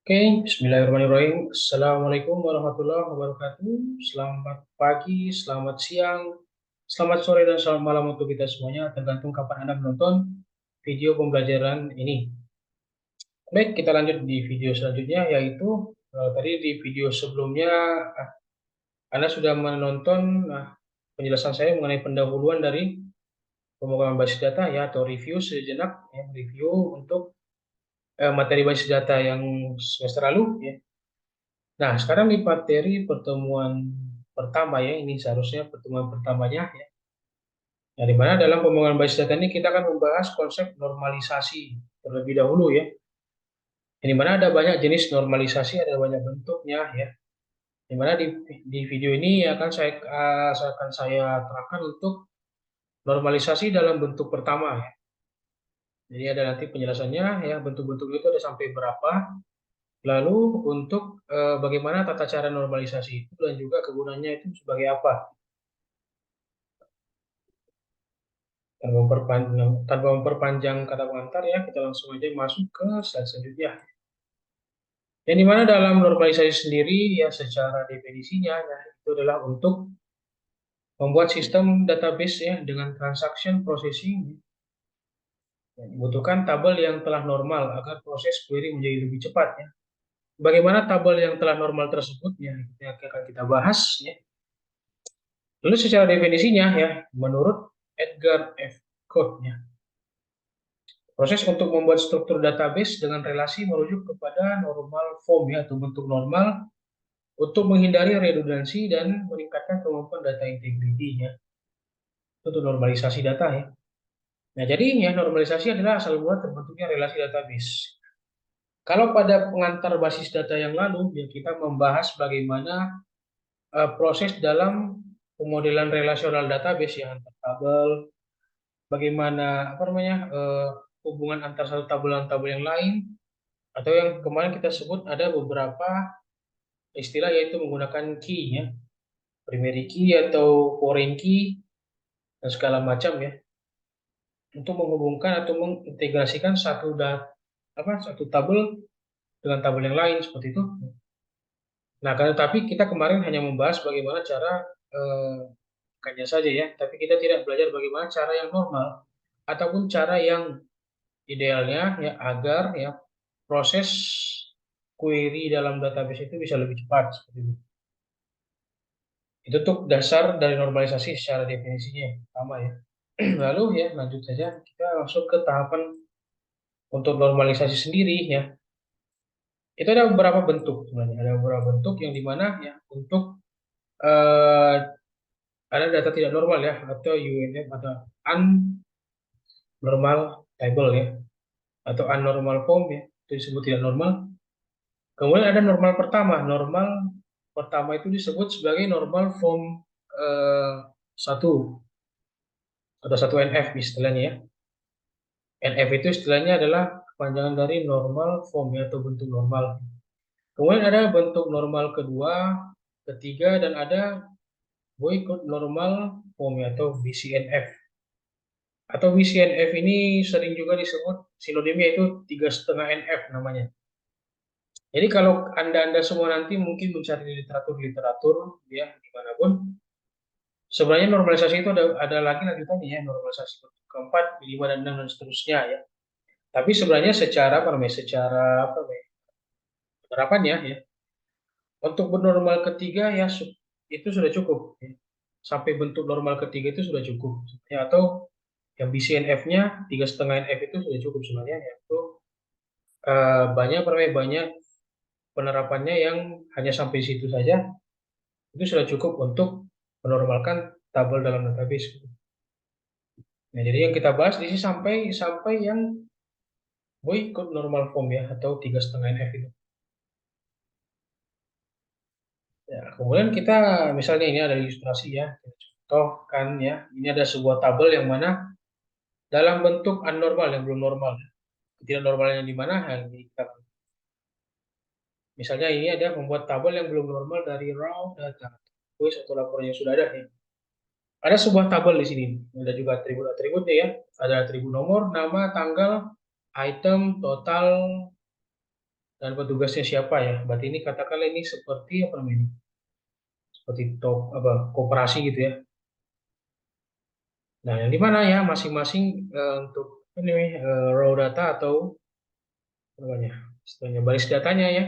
Oke, bismillahirrahmanirrahim. Assalamualaikum warahmatullahi wabarakatuh. Selamat pagi, selamat siang, selamat sore, dan selamat malam untuk kita semuanya, tergantung kapan Anda menonton video pembelajaran ini. Baik, kita lanjut di video selanjutnya, yaitu tadi di video sebelumnya eh, Anda sudah menonton penjelasan saya mengenai pendahuluan dari pemrograman basis data ya, atau review sejenak, ya, review untuk materi basis data yang semester lalu, ya. Nah, sekarang di materi pertemuan pertama ya, ini seharusnya pertemuan pertamanya ya. Nah, di mana dalam pembangunan basis data ini kita akan membahas konsep normalisasi terlebih dahulu ya. Di mana ada banyak jenis normalisasi, ada banyak bentuknya ya. Di mana di video ini akan saya terangkan untuk normalisasi dalam bentuk pertama ya. Jadi ada nanti penjelasannya ya, bentuk-bentuk itu ada sampai berapa. Lalu untuk bagaimana tata cara normalisasi itu dan juga kegunaannya itu sebagai apa. Tanpa memperpanjang kata pengantar ya, kita langsung aja masuk ke slide selanjutnya. Yang dimana dalam normalisasi sendiri ya secara definisinya ya, itu adalah untuk membuat sistem database ya dengan transaction processing ya, dibutuhkan tabel yang telah normal agar proses query menjadi lebih cepat ya. Bagaimana tabel yang telah normal tersebut ya, yang akan kita bahas ya. Lalu secara definisinya ya, menurut Edgar F. Cote ya, proses untuk membuat struktur database dengan relasi merujuk kepada normal form ya, atau bentuk normal untuk menghindari redundansi dan meningkatkan kemampuan data integrity ya. Itu untuk normalisasi data ya. Nah, jadi ya normalisasi adalah asal mula terbentuknya relasi database. Kalau pada pengantar basis data yang lalu ya kita membahas bagaimana proses dalam pemodelan relasional database yang antar tabel, bagaimana apa namanya hubungan antar satu tabel dan tabel yang lain, atau yang kemarin kita sebut ada beberapa istilah yaitu menggunakan key ya, primary key atau foreign key dan segala macam ya, untuk menghubungkan atau mengintegrasikan satu tabel dengan tabel yang lain seperti itu. Nah, karena tapi kita kemarin hanya membahas bagaimana cara eh, bukannya saja ya, tapi kita tidak belajar bagaimana cara yang normal ataupun cara yang idealnya ya agar ya proses query dalam database itu bisa lebih cepat seperti itu. Itu tuh dasar dari normalisasi secara definisinya yang pertama ya. Lalu ya lanjut saja kita masuk ke tahapan untuk normalisasi sendiri ya. Itu ada beberapa bentuk sebenarnya. Ada beberapa bentuk yang dimana ya untuk eh, ada data tidak normal ya, atau UNF atau unnormal table ya, atau unnormal form ya, itu disebut tidak normal. Kemudian ada normal pertama. Normal pertama itu disebut sebagai normal form eh, 1 atau satu NF istilahnya ya. NF itu istilahnya adalah kepanjangan dari normal form ya, atau bentuk normal. Kemudian ada bentuk normal kedua, ketiga, dan ada boycott normal form ya, atau BCNF. Atau BCNF ini sering juga disebut sinonimnya itu 3,5 NF namanya. Jadi kalau anda semua nanti mungkin mencari literatur-literatur ya dimanapun, sebenarnya normalisasi itu ada lagi lanjutannya ya, normalisasi bentuk keempat, kelima, dan enam, dan seterusnya ya. Tapi sebenarnya secara apa namanya, secara apa namanya, penerapannya ya, untuk bernormal ketiga ya itu sudah cukup. Ya. Sampai bentuk normal ketiga itu sudah cukup. Ya, atau yang BCNF-nya 3,5 NF itu sudah cukup sebenarnya ya. Itu banyak penerapannya yang hanya sampai situ saja. Itu sudah cukup untuk menormalkan tabel dalam database. Nah, jadi yang kita bahas di sini sampai sampai yang boycott normal form ya, atau 3,5 NF itu. Ya, kemudian kita misalnya ini ada ilustrasi ya, kita contohkan ya, ini ada sebuah tabel yang mana dalam bentuk abnormal yang belum normal. Tidak normalnya di mana hal ini kita. Misalnya ini ada membuat tabel yang belum normal dari raw data, quiz atau laporan yang sudah ada ya. Ada sebuah tabel di sini, ada juga atribut-atributnya ya. Ada atribut nomor, nama, tanggal, item, total, dan petugasnya siapa ya. Berarti ini katakanlah ini seperti apa namanya? Seperti koperasi gitu ya. Nah, yang di mana ya masing-masing untuk ini raw data atau apa namanya? Istilahnya baris datanya ya.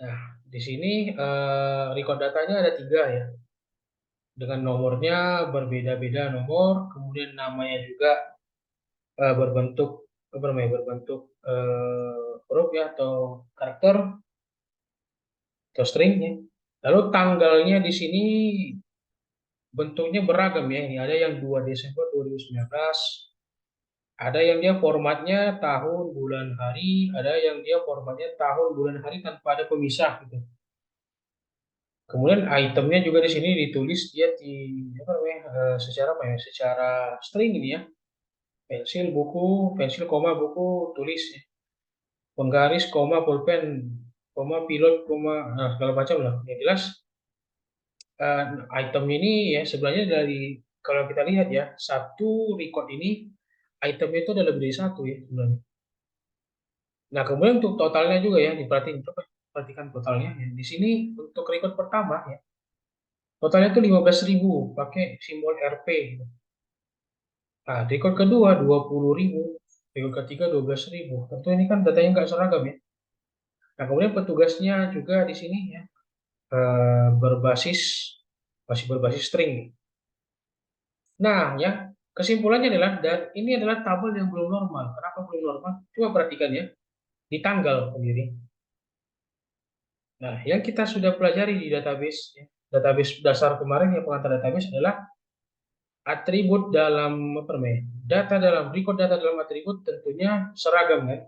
Nah, di sini record datanya ada 3 ya. Dengan nomornya berbeda-beda nomor, kemudian namanya juga berbentuk apa namanya? Berbentuk huruf ya atau karakter atau string ya. Lalu tanggalnya di sini bentuknya beragam ya. Ini ada yang 2 Desember 2019, ada yang dia formatnya tahun, bulan, hari, ada yang dia formatnya tahun, bulan, hari tanpa ada pemisah gitu. Kemudian itemnya juga di sini ditulis dia di apa namanya secara apa ya? Secara string ini ya. Pensil, buku, pensil, koma, buku, tulis, ya. Penggaris, koma, pulpen, koma, pilot, koma, nah, segala macam lah. Yang jelas eh, item ini ya sebenarnya dari kalau kita lihat ya satu record ini itemnya itu ada lebih dari satu ya sebenarnya. Nah kemudian untuk totalnya juga ya diperhatiin coba perhatikan totalnya ya. Di sini untuk record pertama ya totalnya itu 15.000 pakai simbol RP gitu. Nah record kedua 20.000, record ketiga 12.000. Tentu ini kan datanya nggak seragam ya. Nah kemudian petugasnya juga di sini ya berbasis masih berbasis string nih. Nah, ya, kesimpulannya adalah dan ini adalah tabel yang belum normal. Kenapa belum normal? Coba perhatikan ya, di tanggal sendiri. Nah, yang kita sudah pelajari di database, ya, database dasar kemarin yang pengantar database adalah atribut dalam apa namanya? Data dalam record data dalam atribut tentunya seragam kan?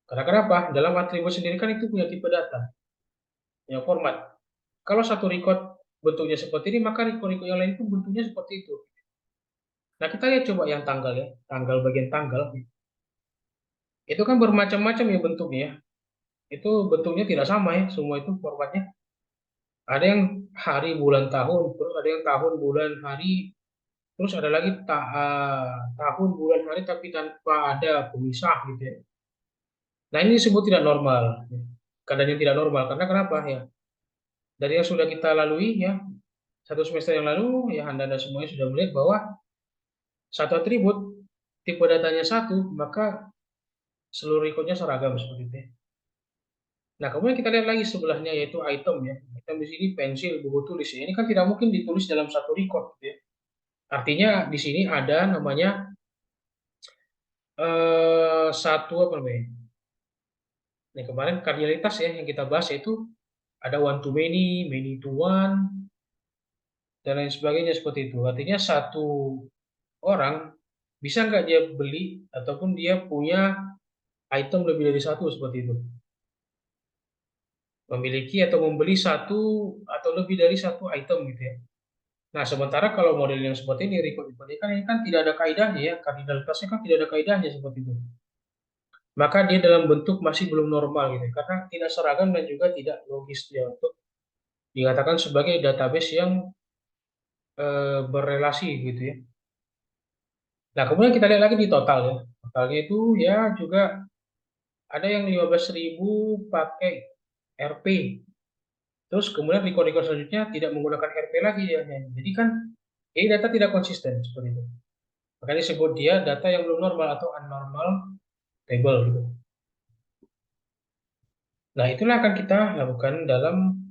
Karena kenapa? Dalam atribut sendiri kan itu punya tipe data, yang format. Kalau satu record bentuknya seperti ini, maka record-record yang lain pun bentuknya seperti itu. Nah, kita lihat coba yang tanggal ya, tanggal bagian tanggal. Itu kan bermacam-macam ya bentuknya ya. Itu bentuknya tidak sama ya, semua itu formatnya. Ada yang hari, bulan, tahun, terus ada yang tahun, bulan, hari, terus ada lagi tahun, bulan, hari tapi tanpa ada pemisah gitu ya. Nah ini disebut tidak normal. Keadaan yang tidak normal karena kenapa ya? Dari yang sudah kita lalui ya, 1 semester yang lalu ya Anda semuanya sudah melihat bahwa satu atribut tipe datanya satu, maka seluruh recordnya seragam seperti itu ya. Nah, kemudian kita lihat lagi sebelahnya yaitu item ya. Item di sini pensil, buku tulis ya. Ini kan tidak mungkin ditulis dalam satu record gitu ya. Artinya di sini ada namanya satu apa namanya? Nih kemarin kardinalitas ya yang kita bahas yaitu ada one to many, many to one, dan lain sebagainya seperti itu. Artinya satu orang bisa nggak dia beli ataupun dia punya item lebih dari satu seperti itu. Memiliki atau membeli satu atau lebih dari satu item gitu ya. Nah, sementara kalau model yang seperti ini, record ini kan tidak ada kaidahnya ya, kardinalitasnya kan tidak ada kaidahnya seperti itu. Maka dia dalam bentuk masih belum normal gitu, karena tidak seragam dan juga tidak logis ya untuk dikatakan sebagai database yang berrelasi gitu ya. Nah, kemudian kita lihat lagi di total ya. Totalnya itu ya juga ada yang 15.000 pakai RP. Terus kemudian record-record selanjutnya tidak menggunakan RP lagi ya. Jadi kan ini data tidak konsisten seperti itu. Makanya disebut dia data yang belum normal atau abnormal table gitu. Nah, itulah akan kita lakukan dalam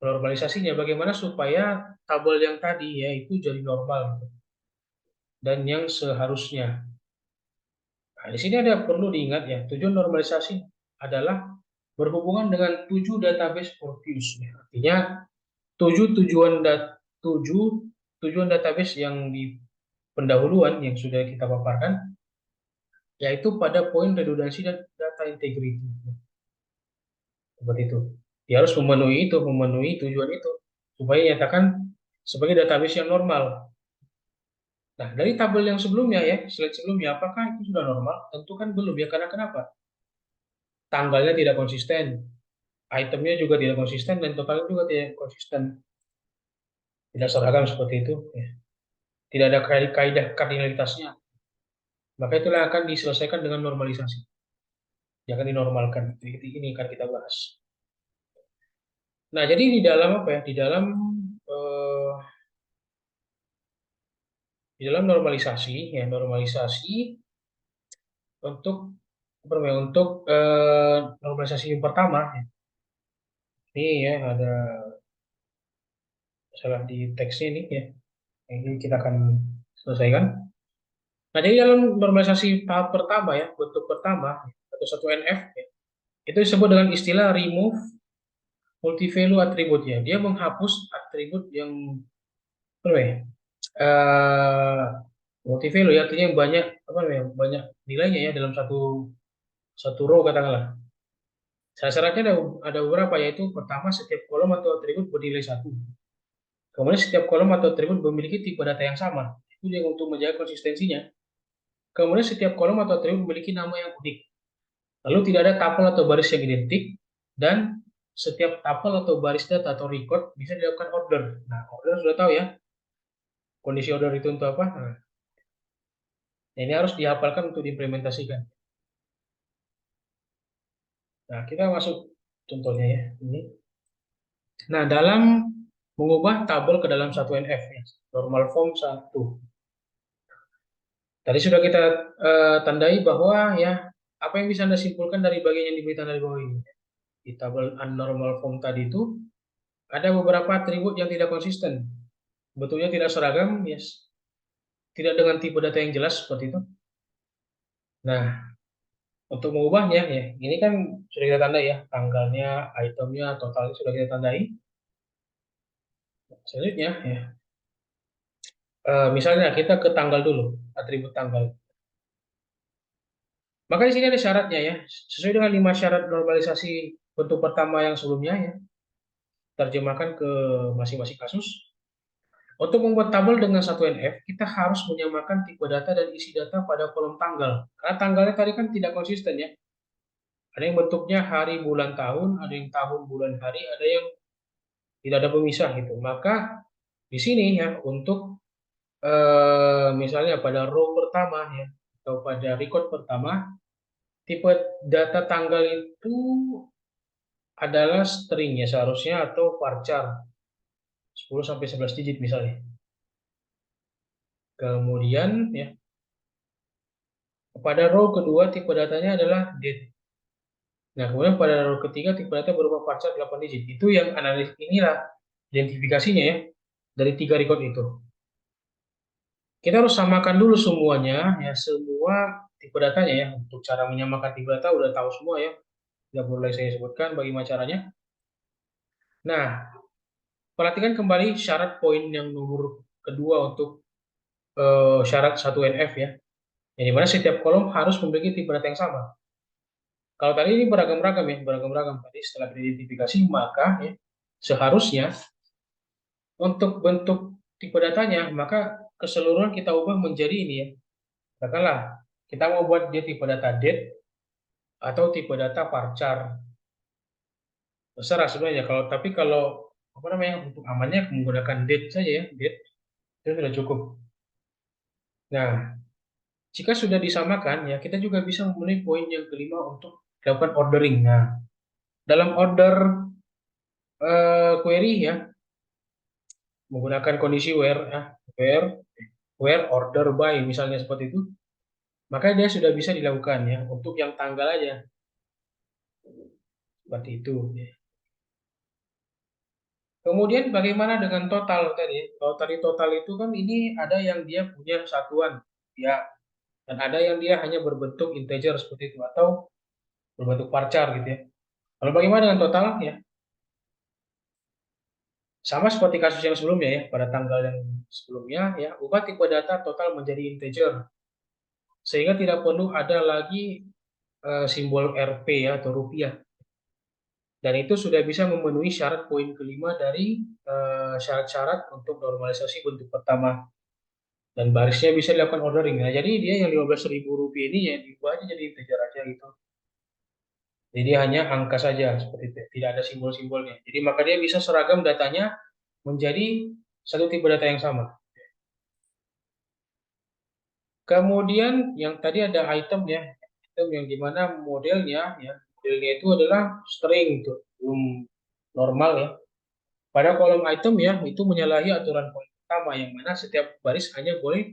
normalisasinya. Bagaimana supaya tabel yang tadi ya itu jadi normal gitu. Dan yang seharusnya. Nah, di sini ada perlu diingat ya, tujuan normalisasi adalah berhubungan dengan 7 database Morpheus. Ya. Artinya 7 tujuan tujuh tujuan database yang di pendahuluan yang sudah kita paparkan, yaitu pada poin redundansi dan data integrity. Seperti itu. Dia harus memenuhi tujuan itu supaya nyatakan sebagai database yang normal. Nah, dari tabel yang sebelumnya ya, slide sebelumnya, apakah itu sudah normal? Tentu kan belum ya, karena kenapa? Tanggalnya tidak konsisten, itemnya juga tidak konsisten, dan totalnya juga tidak konsisten. Tidak seragam seperti itu. Ya. Tidak ada kaidah kardinalitasnya. Maka itulah akan diselesaikan dengan normalisasi. Jangan dinormalkan. Ini akan kita bahas. Nah, jadi di dalam apa ya? Eh, di dalam normalisasi ya, normalisasi untuk apa namanya? Untuk normalisasi yang pertama ya. Ini ya ada salah di teksnya ini ya. Ini kita akan selesaikan. Nah, jadi dalam normalisasi tahap pertama ya, bentuk pertama atau satu NF ya, itu disebut dengan istilah remove multi-value attribute ya. Dia menghapus atribut yang apa namanya? eh multi-value ya, artinya yang banyak apa namanya? Banyak nilainya ya dalam satu satu row katakanlah. Syaratnya ada beberapa yaitu pertama setiap kolom atau atribut bernilai satu. Kemudian setiap kolom atau atribut memiliki tipe data yang sama. Itu yang untuk menjaga konsistensinya. Kemudian setiap kolom atau atribut memiliki nama yang unik. Lalu tidak ada tuple atau baris yang identik dan setiap tuple atau baris data atau record bisa dilakukan order. Nah, order sudah tahu ya. Kondisi order itu untuk apa? Nah, ini harus dihafalkan untuk diimplementasikan. Nah, kita masuk contohnya ya. Ini. Nah, dalam mengubah tabel ke dalam satu NF ya, normal form 1. Tadi sudah kita tandai bahwa ya apa yang bisa Anda simpulkan dari bagian yang diberi tanda di bawah ini. Di tabel unnormal form tadi itu ada beberapa atribut yang tidak konsisten. Bentuknya tidak seragam, yes. Tidak dengan tipe data yang jelas seperti itu. Nah, untuk mengubahnya ya, ini kan sudah kita tandai ya, tanggalnya, itemnya, totalnya sudah kita tandai. Selanjutnya ya, misalnya kita ke tanggal dulu, atribut tanggal. Maka di sini ada syaratnya ya, sesuai dengan 5 syarat normalisasi bentuk pertama yang sebelumnya ya, terjemahkan ke masing-masing kasus. Untuk membuat tabel dengan satu NF, kita harus menyamakan tipe data dan isi data pada kolom tanggal. Karena tanggalnya tadi kan tidak konsisten ya. Ada yang bentuknya hari, bulan, tahun, ada yang tahun, bulan, hari, ada yang tidak ada pemisah gitu. Maka di sini ya untuk misalnya pada row pertama ya atau pada record pertama, tipe data tanggal itu adalah string ya seharusnya atau varchar 10 sampai 11 digit misalnya. Kemudian ya pada row kedua tipe datanya adalah date. Nah, kemudian pada row ketiga tipe data berupa varchar 8 digit. Itu yang analis inilah identifikasinya ya dari 3 record itu. Kita harus samakan dulu semuanya ya, semua tipe datanya ya. Untuk cara menyamakan tipe data udah tahu semua ya. Tidak perlu lagi saya sebutkan bagaimana caranya. Nah, perhatikan kembali syarat poin yang nomor kedua untuk syarat 1NF ya. Yang dimana setiap kolom harus memiliki tipe data yang sama. Kalau tadi ini beragam-ragam ya, beragam-ragam. Tadi setelah diidentifikasi maka ya, seharusnya untuk bentuk tipe datanya maka keseluruhan kita ubah menjadi ini ya. Katakanlah kita mau buat dia tipe data date atau tipe data varchar. Terserah sebenarnya kalau apa namanya untuk amannya menggunakan date saja ya, date itu sudah cukup. Nah, jika sudah disamakan ya kita juga bisa memenuhi poin yang kelima untuk dilakukan ordering. Nah, dalam order query ya menggunakan kondisi where order by misalnya seperti itu, maka dia sudah bisa dilakukan ya untuk yang tanggal aja seperti itu. Kemudian bagaimana dengan total tadi? Kalau tadi total itu kan ini ada yang dia punya satuan ya dan ada yang dia hanya berbentuk integer seperti itu atau berbentuk varchar gitu ya. Kalau bagaimana dengan total ya? Sama seperti kasus yang sebelumnya ya, pada tanggal yang sebelumnya ya, ubah tipe data total menjadi integer sehingga tidak perlu ada lagi simbol Rp ya atau rupiah. Dan itu sudah bisa memenuhi syarat poin kelima dari syarat-syarat untuk normalisasi bentuk pertama. Dan barisnya bisa dilakukan ordering. Nah, jadi dia yang 15.000 rupiah ini ya diubah aja jadi integer aja gitu. Jadi hanya angka saja seperti itu. Tidak ada simbol-simbolnya. Jadi maka dia bisa seragam datanya menjadi satu tipe data yang sama. Kemudian yang tadi ada item ya. item yang dimana modelnya itu adalah string itu belum normal ya. Pada kolom item ya itu menyalahi aturan poin pertama yang mana setiap baris hanya boleh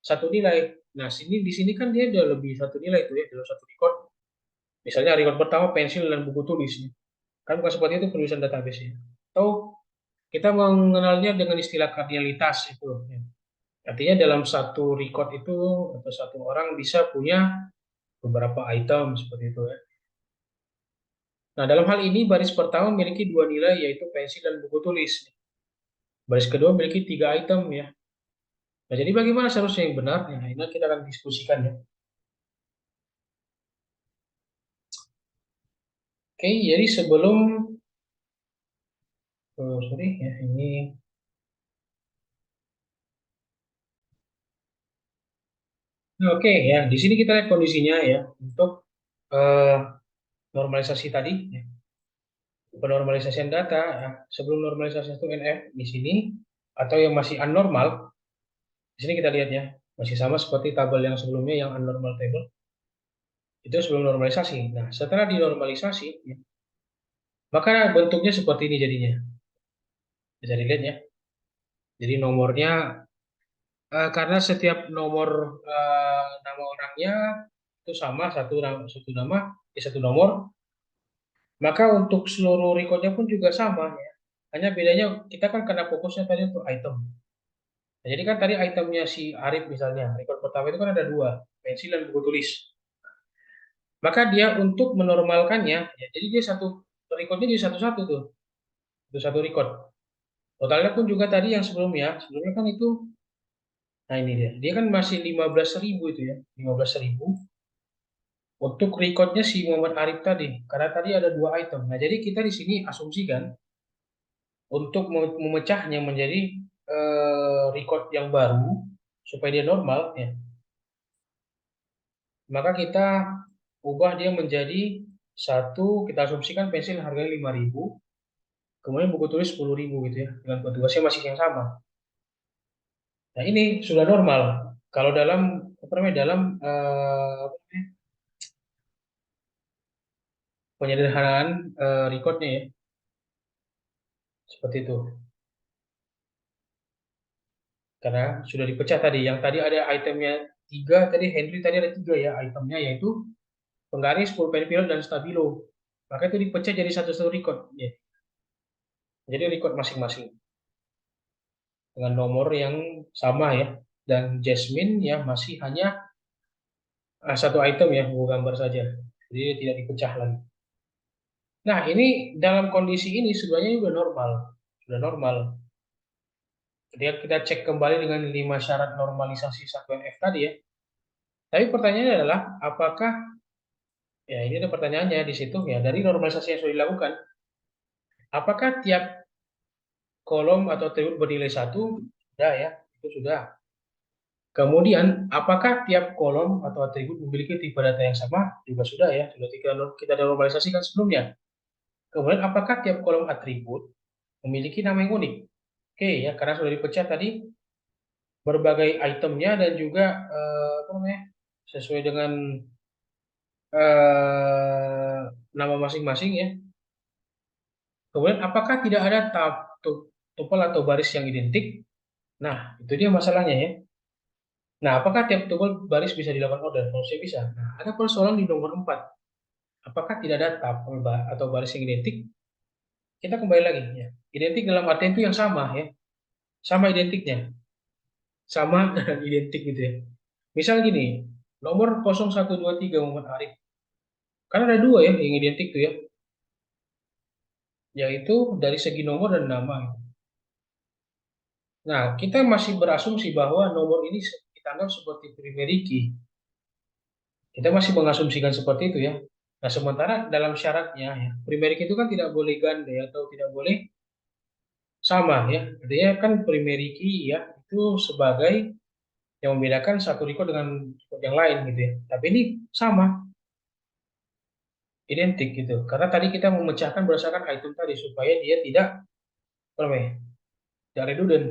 satu nilai. Nah, di sini kan dia ada lebih satu nilai itu ya dalam satu record. Misalnya record pertama pensil dan buku tulis. Kan bukan seperti itu penulisan database ya. Atau kita mengenalnya dengan istilah kardinalitas itu. Ya. Artinya dalam satu record itu atau satu orang bisa punya beberapa item seperti itu ya. Nah, dalam hal ini baris pertama memiliki dua nilai yaitu pensil dan buku tulis. Baris kedua memiliki tiga item ya. Nah, jadi bagaimana seharusnya yang benar? Nah, ini kita akan diskusikan ya. Oke, jadi sebelum sorry ya ini oke ya di sini kita lihat kondisinya ya untuk eh, normalisasi tadi ya. Penormalisasian data ya. Sebelum normalisasi itu NF di sini atau yang masih abnormal di sini kita lihat ya masih sama seperti tabel yang sebelumnya yang abnormal table itu sebelum normalisasi. Nah setelah dinormalisasi ya, maka bentuknya seperti ini jadinya bisa dilihat ya. Jadi nomornya karena setiap nomor nama orangnya itu sama satu nama satu nomor, maka untuk seluruh recordnya pun juga sama ya. Hanya bedanya kita kan karena fokusnya tadi untuk item. Nah, jadi kan tadi itemnya si Arif misalnya, record pertama itu kan ada dua, pensil dan buku tulis. Maka dia untuk menormalkannya, ya, jadi dia satu recordnya jadi satu-satu tuh, itu satu record. Totalnya pun juga tadi yang sebelumnya kan itu, nah ini dia kan masih 15.000 itu ya, 15.000 untuk recordnya si Muhammad Arif tadi, karena tadi ada dua item. Nah jadi kita di sini asumsikan untuk memecahnya menjadi record yang baru supaya dia normal, ya, maka kita ubah dia menjadi satu, kita asumsikan pensil harganya 5.000, kemudian buku tulis 10.000 gitu ya, dengan petugasnya masih yang sama. Nah ini sudah normal. Kalau dalam apa namanya dalam penyederhanaan recordnya ya seperti itu. Karena sudah dipecah tadi. Yang tadi ada itemnya tiga, tadi Henry tadi ada tiga ya itemnya yaitu penggaris, pulpen pilot dan stabilo. Maka itu dipecah jadi satu-satu record. Ya. Jadi record masing-masing dengan nomor yang sama ya. Dan Jasmine ya masih hanya satu item ya, buku gambar saja. Jadi tidak dipecah lagi. Nah, ini dalam kondisi ini sebenarnya sudah normal. Sudah normal. Jadi kita cek kembali dengan 5 syarat normalisasi satuan F tadi ya. Tapi pertanyaannya adalah, apakah, ya ini ada pertanyaannya di situ ya, dari normalisasi yang sudah dilakukan, apakah tiap kolom atau atribut bernilai satu? Sudah ya, itu sudah. Kemudian, apakah tiap kolom atau atribut memiliki tipe data yang sama? Juga sudah ya, sudah kita normalisasikan sebelumnya. Kemudian, apakah tiap kolom atribut memiliki nama yang unik? Oke ya, karena sudah dipecah tadi berbagai itemnya dan juga apa namanya sesuai dengan eh, nama masing-masing ya. Kemudian, apakah tidak ada tuple atau baris yang identik? Nah, itu dia masalahnya ya. Nah, apakah tiap tuple baris bisa dilakukan order? Kalau saya bisa. Nah, ada persoalan di nomor 4. Apakah tidak ada tuple atau baris yang identik? Kita kembali lagi ya. Identik dalam arti itu yang sama ya. Sama identiknya. Sama dan identik gitu ya. Misal gini, nomor 0123 Muhammad Arif. Karena ada dua ya yang identik tuh ya. Yaitu dari segi nomor dan nama. Nah, kita masih berasumsi bahwa nomor ini kita anggap seperti primary key. Kita masih mengasumsikan seperti itu ya. Nah, sementara dalam syaratnya ya, primary key itu kan tidak boleh ganda ya, atau tidak boleh sama ya. Artinya kan primary key ya itu sebagai yang membedakan satu record dengan record yang lain gitu ya. Tapi ini sama, identik gitu. Karena tadi kita memecahkan berdasarkan item tadi supaya dia tidak apa namanya, tidak redundant.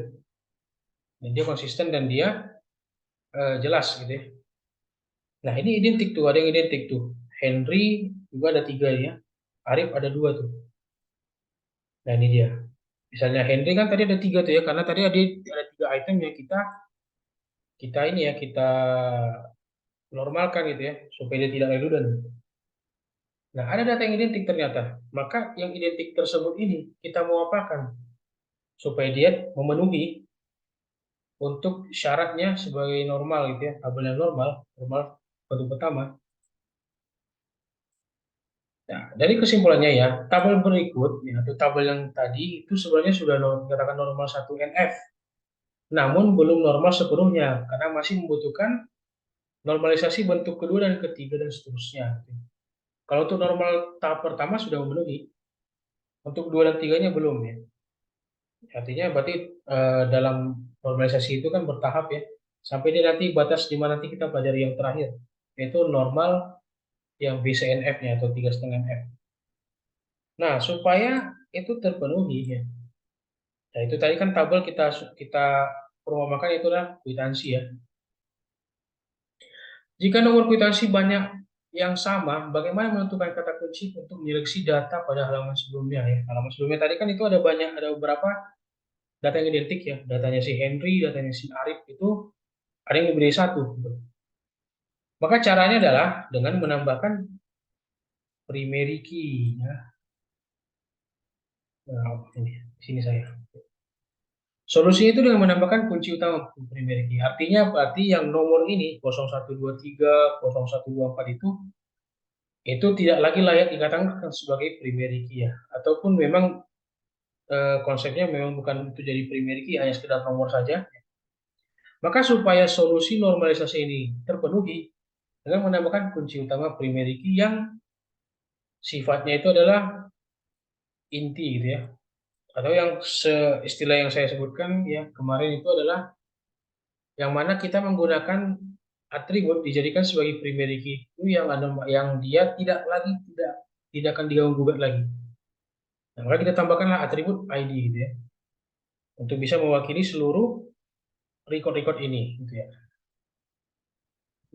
Dan dia konsisten dan dia jelas gitu ya. Nah, ini identik tuh, ada yang identik tuh. Henry juga ada 3 ya. Arif ada 2 tuh. Nah, ini dia. Misalnya Henry kan tadi ada 3 tuh ya, karena tadi ada 3 item yang kita kita ini ya, kita normalkan gitu ya, supaya dia tidak redundant. Nah, ada data yang identik ternyata. Maka yang identik tersebut ini kita mau apakan? Supaya dia memenuhi untuk syaratnya sebagai normal gitu ya, tabel yang normal, normal bentuk pertama. Nah, dari kesimpulannya ya, tabel berikut ya, atau tabel yang tadi itu sebenarnya sudah dikatakan normal 1 NF, namun belum normal sepenuhnya karena masih membutuhkan normalisasi bentuk kedua dan ketiga dan seterusnya. Kalau untuk normal tahap pertama sudah memenuhi, untuk dua dan tiganya belum ya. Artinya berarti dalam normalisasi itu kan bertahap ya, sampai dia nanti batas di mana nanti kita pelajari yang terakhir, yaitu normal yang BCNF-nya atau 3,5 F. Nah, supaya itu terpenuhi ya. Nah, itu tadi kan tabel kita kita perumpamakan itu adalah kwitansi ya. Jika nomor kwitansi banyak yang sama, bagaimana menentukan kata kunci untuk menyeleksi data pada halaman sebelumnya ya? Halaman sebelumnya tadi kan itu ada banyak, ada beberapa data yang identik ya. Datanya si Henry, datanya si Arif itu ada yang diberi satu. Gitu. Maka caranya adalah dengan menambahkan primary key ya. Nah, ini di sini saya. Solusinya itu dengan menambahkan kunci utama primary key. Artinya berarti yang nomor ini 0123, 0124 itu tidak lagi layak dikatakan sebagai primary key ya. Ataupun memang konsepnya memang bukan itu jadi primary key, hanya sekedar nomor saja. Maka supaya solusi normalisasi ini terpenuhi dengan menambahkan kunci utama primary key yang sifatnya itu adalah inti gitu ya. Atau yang istilah yang saya sebutkan ya kemarin itu adalah yang mana kita menggunakan atribut dijadikan sebagai primary key itu yang ada yang dia tidak akan diganggu gugat lagi. Nah, maka kita tambahkanlah atribut ID gitu ya untuk bisa mewakili seluruh record-record ini gitu ya.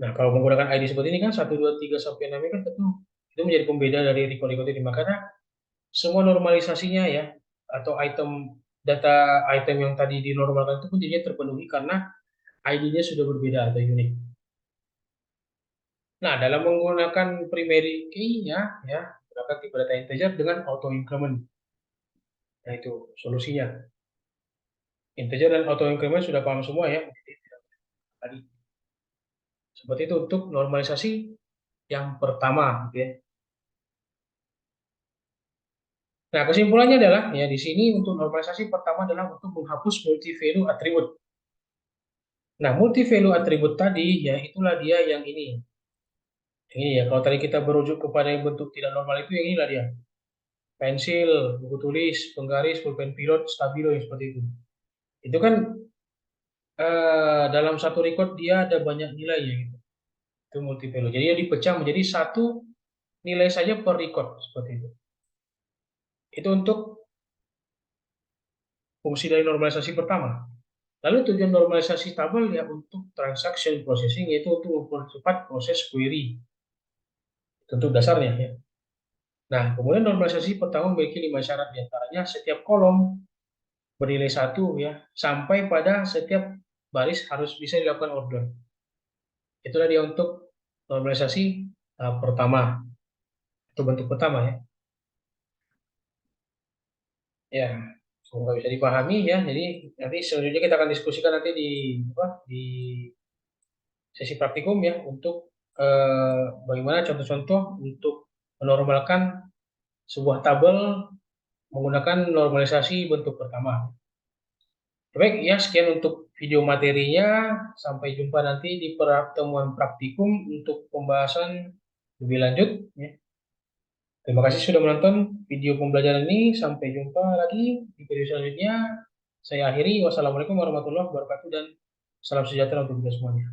Nah, kalau menggunakan ID seperti ini kan 1, 2, 3 sampai 6 ini kan tentu itu menjadi pembeda dari record-record ini. Makanya semua normalisasinya ya atau data item yang tadi dinormalkan itu pun jadinya terpenuhi karena ID-nya sudah berbeda atau unik. Nah, dalam menggunakan primary key-nya ya, gunakan tipe data integer dengan auto increment. Nah, itu solusinya. Integer dan auto increment sudah paham semua ya. Tadi seperti itu untuk normalisasi yang pertama, gitu ya. Nah, kesimpulannya adalah ya di sini untuk normalisasi pertama adalah untuk menghapus multi value attribute. Nah, multi value attribute tadi ya itulah dia yang ini. Ini ya, kalau tadi kita berujuk kepada yang bentuk tidak normal itu yang inilah dia. Pensil, buku tulis, penggaris, pulpen pilot, stabilo yang seperti itu. Itu kan dalam satu record dia ada banyak nilai ya gitu. Itu multi value. Jadi dia dipecah menjadi satu nilai saja per record seperti itu. Itu untuk fungsi dari normalisasi pertama. Lalu tujuan normalisasi tabel ya untuk transaction processing yaitu untuk mempercepat proses query. Tentu dasarnya ya. Nah, kemudian normalisasi pertama memiliki 5 syarat diantaranya setiap kolom bernilai 1 ya sampai pada setiap baris harus bisa dilakukan order. Itulah dia untuk normalisasi pertama itu bentuk pertama ya. Ya, semoga bisa dipahami ya. Jadi nanti selanjutnya kita akan diskusikan nanti di sesi praktikum ya untuk bagaimana contoh-contoh untuk menormalkan sebuah tabel menggunakan normalisasi bentuk pertama. Baik ya, sekian untuk video materinya. Sampai jumpa nanti di pertemuan praktikum untuk pembahasan lebih lanjut. Ya. Terima kasih sudah menonton video pembelajaran ini. Sampai jumpa lagi di video selanjutnya. Saya akhiri. Wassalamualaikum warahmatullahi wabarakatuh dan salam sejahtera untuk kita semuanya.